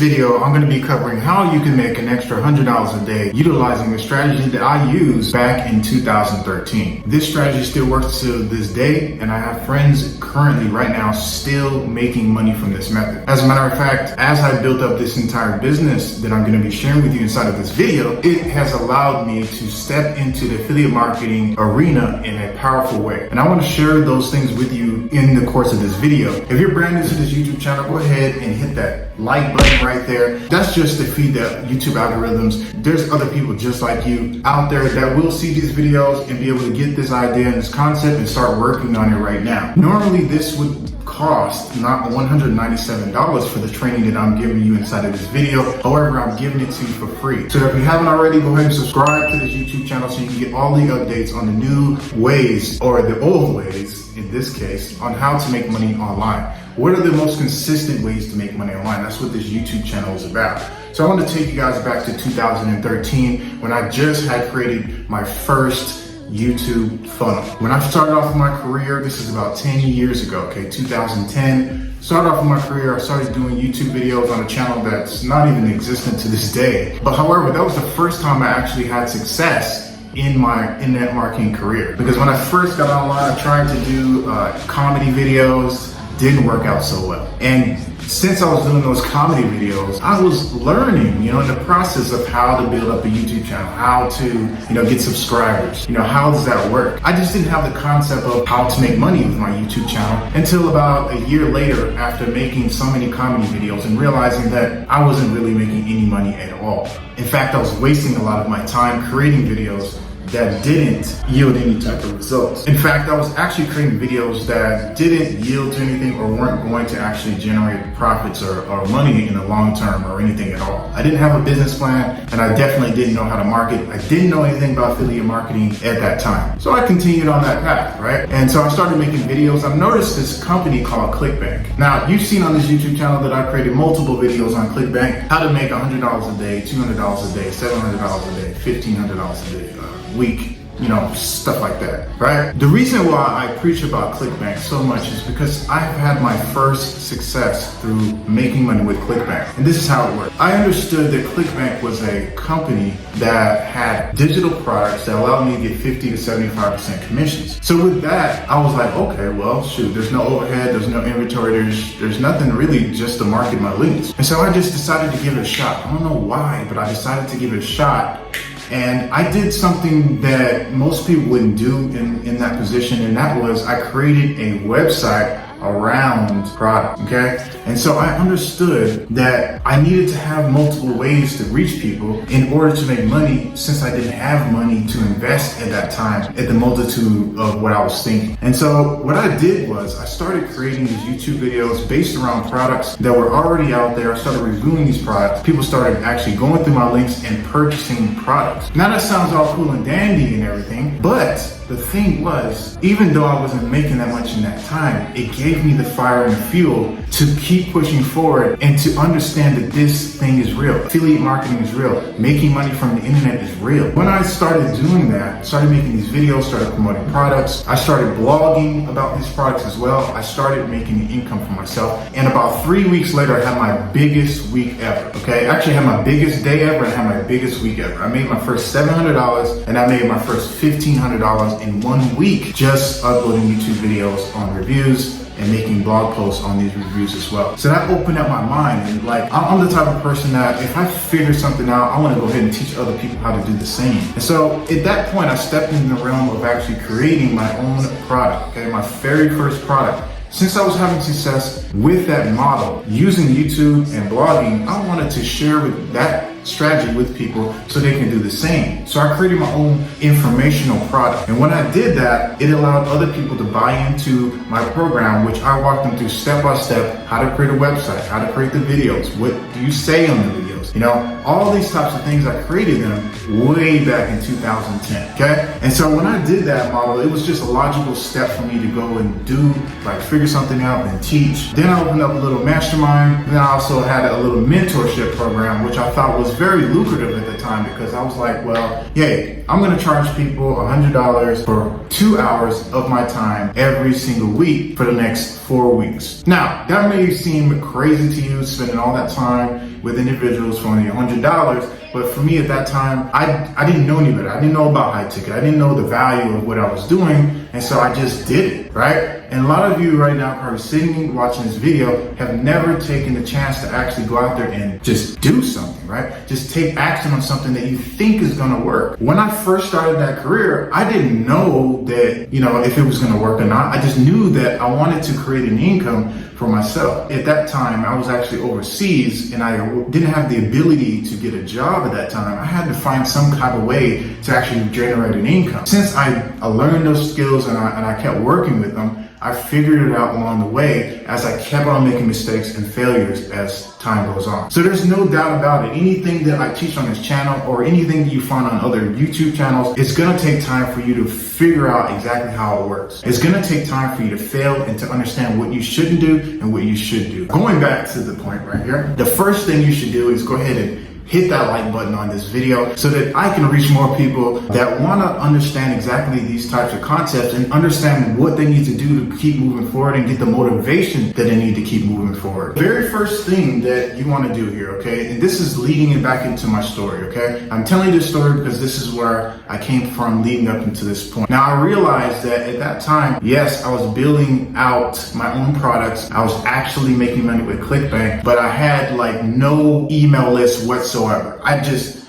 video, I'm going to be covering how you can make an extra $100 a day utilizing the strategy that I used back in 2013. This strategy still works to this day, and I have friends currently right now still making money from this method. As a matter of fact, as I built up this entire business that I'm going to be sharing with you inside of this video, it has allowed me to step into the affiliate marketing arena in a powerful way. And I want to share those things with you in the course of this video. If you're brand new to this YouTube channel, go ahead and hit that like button right there. That's just to feed the YouTube algorithms. There's other people just like you out there that will see these videos and be able to get this idea and this concept and start working on it right now. Normally this would cost not $197 for the training that I'm giving you inside of this video. However, I'm giving it to you for free. So if you haven't already, go ahead and subscribe to this YouTube channel so you can get all the updates on the new ways, or the old ways in this case, on how to make money online. What are the most consistent ways to make money online? That's what this YouTube channel is about. So I want to take you guys back to 2013 when I just had created my first YouTube funnel. When I started off my career, this is about 10 years ago, okay, 2010. Started off in my career, I started doing YouTube videos on a channel that's not even existent to this day. But however, that was the first time I actually had success in my internet marketing career. Because when I first got online, I tried to do comedy videos, didn't work out so well. And since I was doing those comedy videos, I was learning, in the process of how to build up a YouTube channel, how to, get subscribers, how does that work? I just didn't have the concept of how to make money with my YouTube channel until about a year later after making so many comedy videos and realizing that I wasn't really making any money at all. In fact, I was wasting a lot of my time creating videos that didn't yield any type of results. In fact, I was actually creating videos that didn't yield to anything or weren't going to actually generate profits or money in the long term or anything at all. I didn't have a business plan, and I definitely didn't know how to market. I didn't know anything about affiliate marketing at that time. So I continued on that path, right? And so I started making videos. I've noticed this company called ClickBank. Now, you've seen on this YouTube channel that I created multiple videos on ClickBank, how to make $100 a day, $200 a day, $700 a day, $1,500 a day, week, stuff like that, right? The reason why I preach about ClickBank so much is because I've had my first success through making money with ClickBank. And this is how it worked. I understood that ClickBank was a company that had digital products that allowed me to get 50 to 75% commissions. So with that, I was like, okay, well, shoot, there's no overhead, there's no inventory, there's nothing really just to market my leads. And so I just decided to give it a shot. I don't know why, but I decided to give it a shot. And I did something that most people wouldn't do in that position, and that was I created a website around product, okay? And so I understood that I needed to have multiple ways to reach people in order to make money, since I didn't have money to invest at that time at the multitude of what I was thinking. And so what I did was I started creating these YouTube videos based around products that were already out there. I started reviewing these products. People started actually going through my links and purchasing products. Now that sounds all cool and dandy and everything, but the thing was, even though I wasn't making that much in that time, it gave me the fire and the fuel to keep pushing forward and to understand that this thing is real. Affiliate marketing is real. Making money from the internet is real. When I started doing that, started making these videos, started promoting products, I started blogging about these products as well. I started making an income for myself. And about 3 weeks later, I had my biggest week ever, okay? I actually had my biggest day ever and I had my biggest week ever. I made my first $700 and I made my first $1,500 in 1 week just uploading YouTube videos on reviews and making blog posts on these reviews as well. So that opened up my mind, and I'm the type of person that if I figure something out, I want to go ahead and teach other people how to do the same. And so at that point, I stepped into the realm of actually creating my own product, okay, my very first product. Since I was having success with that model, using YouTube and blogging, I wanted to share with that strategy with people so they can do the same. So I created my own informational product. And when I did that, it allowed other people to buy into my program, which I walked them through step by step, how to create a website, how to create the videos, what do you say on the videos, all these types of things. I created them way back in 2010, okay? And so when I did that model, it was just a logical step for me to go and do, figure something out and teach. Then I opened up a little mastermind. Then I also had a little mentorship program, which I thought was was very lucrative at the time because I was like, well, yay, I'm gonna charge people $100 for 2 hours of my time every single week for the next 4 weeks. Now, that may seem crazy to you, spending all that time with individuals for only $100, but for me at that time, I didn't know any better. I didn't know about high ticket. I didn't know the value of what I was doing, and so I just did it, right? And a lot of you right now probably sitting watching this video have never taken the chance to actually go out there and just do something, right? Just take action on something that you think is gonna work. When I first started that career, I didn't know that, if it was gonna work or not. I just knew that I wanted to create an income for myself. At that time, I was actually overseas and I didn't have the ability to get a job at that time. I had to find some type of way to actually generate an income. Since I learned those skills and I kept working with them, I figured it out along the way as I kept on making mistakes and failures as time goes on. So there's no doubt about it. Anything that I teach on this channel or anything that you find on other YouTube channels, it's gonna take time for you to figure out exactly how it works. It's gonna take time for you to fail and to understand what you shouldn't do and what you should do. Going back to the point right here, the first thing you should do is go ahead and hit that like button on this video so that I can reach more people that want to understand exactly these types of concepts and understand what they need to do to keep moving forward and get the motivation that they need to keep moving forward. Very first thing that you want to do here, okay, and this is leading it back into my story, okay? I'm telling you this story because this is where I came from leading up into this point. Now, I realized that at that time, yes, I was building out my own products. I was actually making money with ClickBank, but I had like no email list whatsoever. I just,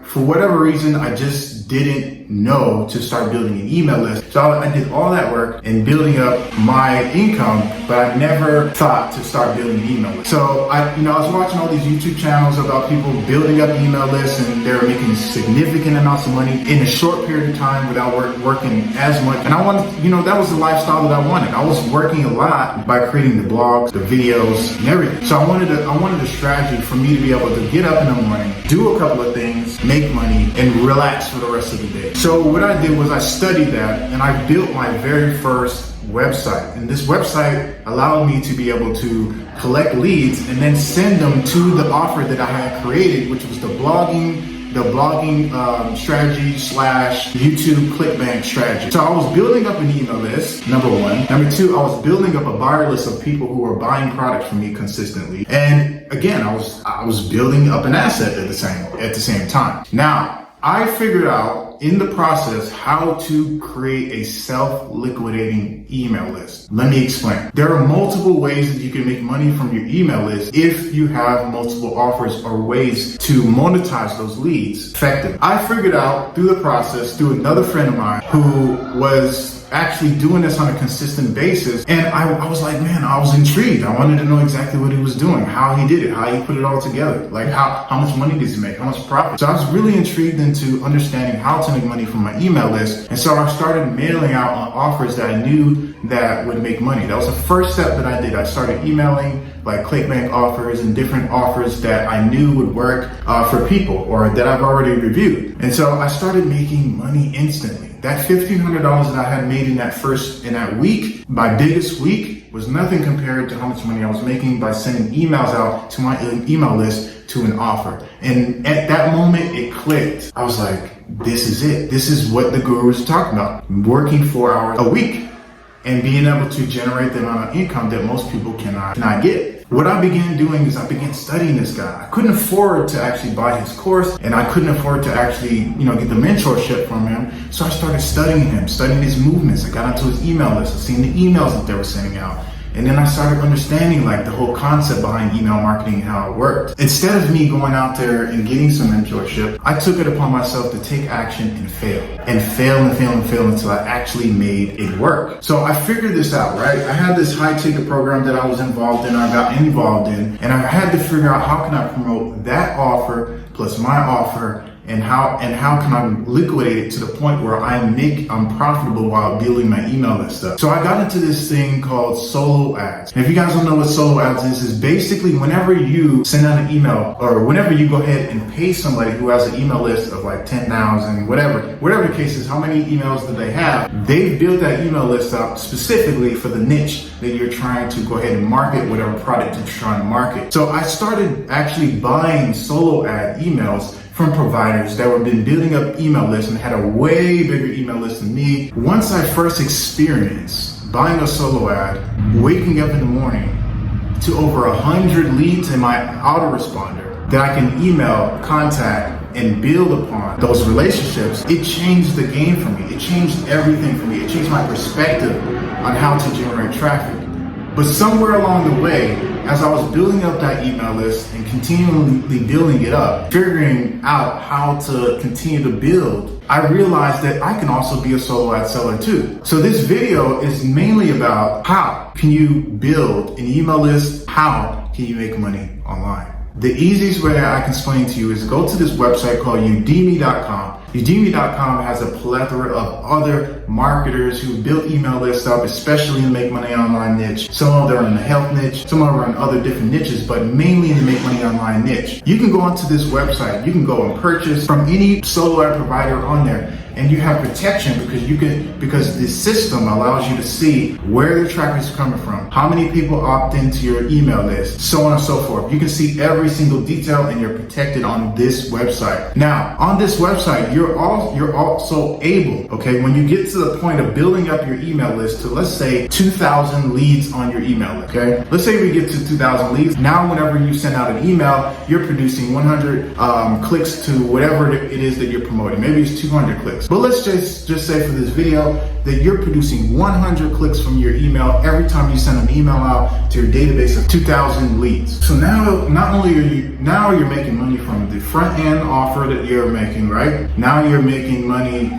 for whatever reason, I just didn't know to start building an email list. So I did all that work in building up my income, but I never thought to start building an email list. So I was watching all these YouTube channels about people building up email lists and they're making significant amounts of money in a short period of time without working as much. And I wanted, that was the lifestyle that I wanted. I was working a lot by creating the blogs, the videos, and everything. So I wanted a strategy for me to be able to get up in the morning, do a couple of things, make money, and relax for the rest of the day. So what I did was I studied that and I built my very first website. And this website allowed me to be able to collect leads and then send them to the offer that I had created, which was the blogging strategy / YouTube ClickBank strategy. So I was building up an email list, number one. Number two, I was building up a buyer list of people who were buying products from me consistently. And again, I was building up an asset at the same time. Now, I figured out in the process how to create a self-liquidating email list. Let me explain. There are multiple ways that you can make money from your email list if you have multiple offers or ways to monetize those leads effectively. I figured out through the process through another friend of mine who was actually doing this on a consistent basis. And I was like, man, I was intrigued. I wanted to know exactly what he was doing, how he did it, how he put it all together. Like how much money does he make, how much profit. So I was really intrigued into understanding how to make money from my email list. And so I started mailing out on offers that I knew that would make money. That was the first step that I did. I started emailing like ClickBank offers and different offers that I knew would work for people or that I've already reviewed. And so I started making money instantly. That $1,500 that I had made in that week, my biggest week, was nothing compared to how much money I was making by sending emails out to my email list to an offer. And at that moment, it clicked. I was like, this is it. This is what the gurus are talking about. Working 4 hours a week and being able to generate the amount of income that most people cannot get. What I began doing is I began studying this guy. I couldn't afford to actually buy his course and I couldn't afford to actually, get the mentorship from him. So I started studying him, studying his movements. I got onto his email list. I seen the emails that they were sending out. And then I started understanding the whole concept behind email marketing and how it worked. Instead of me going out there and getting some mentorship, I took it upon myself to take action and fail until I actually made it work. So I figured this out, right? I had this high ticket program that I was involved in, and I had to figure out how can I promote that offer plus my offer and how can I liquidate it to the point where I'm profitable while building my email list up. So I got into this thing called solo ads. And if you guys don't know what solo ads is basically whenever you send out an email or whenever you go ahead and pay somebody who has an email list of like 10,000, whatever the case is, how many emails do they have? They've built that email list up specifically for the niche that you're trying to go ahead and market, whatever product you're trying to market. So I started actually buying solo ad emails from providers that were been building up email lists and had a way bigger email list than me. Once I first experienced buying a solo ad, waking up in the morning to over 100 leads in my autoresponder that I can email, contact, and build upon those relationships, it changed the game for me. It changed everything for me. It changed my perspective on how to generate traffic. But somewhere along the way, as I was building up that email list and continually building it up, figuring out how to continue to build, I realized that I can also be a solo ad seller too. So this video is mainly about how can you build an email list? How can you make money online? The easiest way I can explain to you is go to this website called Udemy.com. Udemy.com has a plethora of other marketers who built email lists up, especially in the make money online niche. Some of them are in the health niche, some of them are in other different niches, but mainly in the make money online niche. You can go onto this website, you can go and purchase from any solo ad provider on there, and you have protection because the system allows you to see where the traffic is coming from, how many people opt into your email list, so on and so forth. You can see every single detail and you're protected on this website. Now, on this website, you're also able, okay, when you get to the point of building up your email list to, let's say, 2,000 leads on your email list, okay? Let's say we get to 2,000 leads. Now, whenever you send out an email, you're producing 100 clicks to whatever it is that you're promoting. Maybe it's 200 clicks. But let's just say for this video that you're producing 100 clicks from your email every time you send an email out to your database of 2,000 leads. So now, not only you're making money from the front end offer that you're making, right? Now you're making money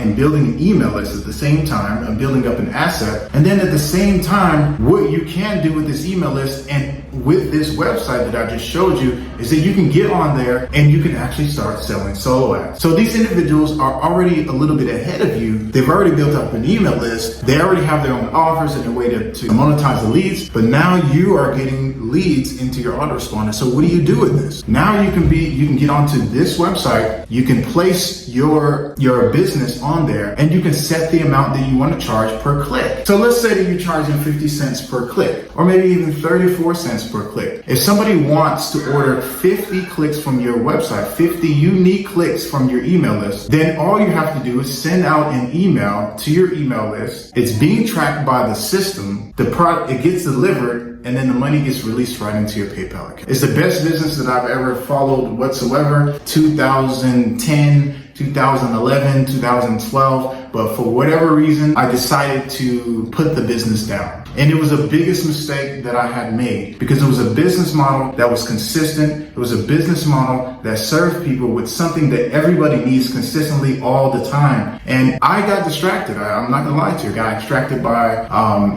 in building an email list at the same time and building up an asset. And then at the same time, what you can do with this email list and with this website that I just showed you is that you can get on there and you can actually start selling solo ads. So these individuals are already a little bit ahead of you. They've already built up an email list. They already have their own offers and a way to monetize the leads, but now you are getting leads into your autoresponder. So what do you do with this? Now you can get onto this website, you can place your business on there, and you can set the amount that you want to charge per click. So let's say that you're charging 50 cents per click, or maybe even 34 cents per click. If somebody wants to order 50 clicks from your website, 50 unique clicks from your email list, then all you have to do is send out an email to your email list. It's being tracked by the system. It gets delivered, and then the money gets released right into your PayPal account. It's the best business that I've ever followed whatsoever. 2010, 2011, 2012, but for whatever reason, I decided to put the business down. And it was the biggest mistake that I had made because it was a business model that was consistent. It was a business model that served people with something that everybody needs consistently all the time. And I got distracted. I'm not gonna lie to you. I got distracted by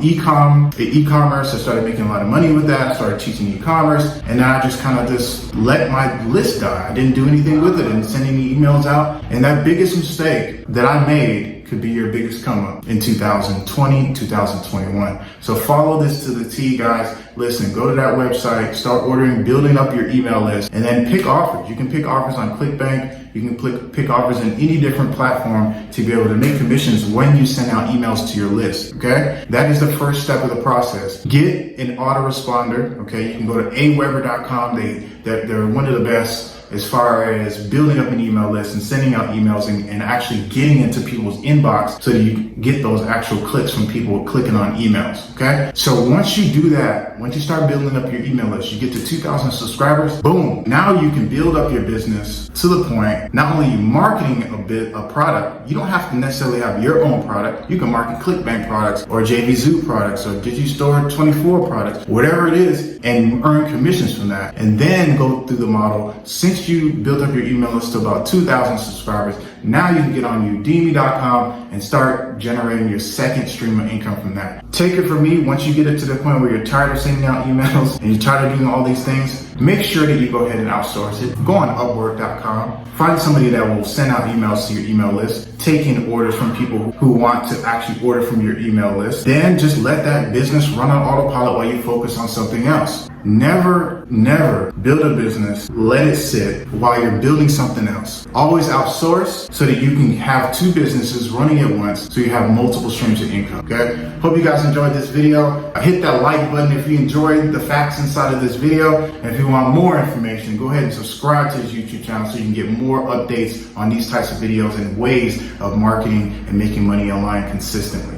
e-commerce. I started making a lot of money with that. I started teaching e-commerce, and then I just let my list die. I didn't do anything with it and send any emails out. And that biggest mistake that I made could be your biggest come up in 2020, 2021. So follow this to the T, guys. Listen, go to that website, start ordering, building up your email list, and then pick offers. You can pick offers on ClickBank. You can pick offers in any different platform to be able to make commissions when you send out emails to your list, okay? That is the first step of the process. Get an autoresponder, okay? You can go to aweber.com. They're one of the best as far as building up an email list and sending out emails and actually getting into people's inbox so that you get those actual clicks from people clicking on emails, okay? So once you do that, once you start building up your email list, you get to 2,000 subscribers, boom. Now you can build up your business to the point, not only marketing a product, you don't have to necessarily have your own product. You can market ClickBank products or JVZoo products or Digistore 24 products, whatever it is. and earn commissions from that. And then go through the model. Since you built up your email list to about 2,000 subscribers, now you can get on Udemy.com and start generating your second stream of income from that. Take it from me, once you get it to the point where you're tired of sending out emails and you're tired of doing all these things, make sure that you go ahead and outsource it. Go on Upwork.com, find somebody that will send out emails to your email list, taking orders from people who want to actually order from your email list. Then just let that business run on autopilot while you focus on something else. Never build a business, let it sit while you're building something else. Always outsource so that you can have two businesses running at once so you have multiple streams of income, okay? Hope you guys enjoyed this video. Hit that like button if you enjoyed the facts inside of this video. And if you want more information, go ahead and subscribe to this YouTube channel so you can get more updates on these types of videos and ways of marketing and making money online consistently.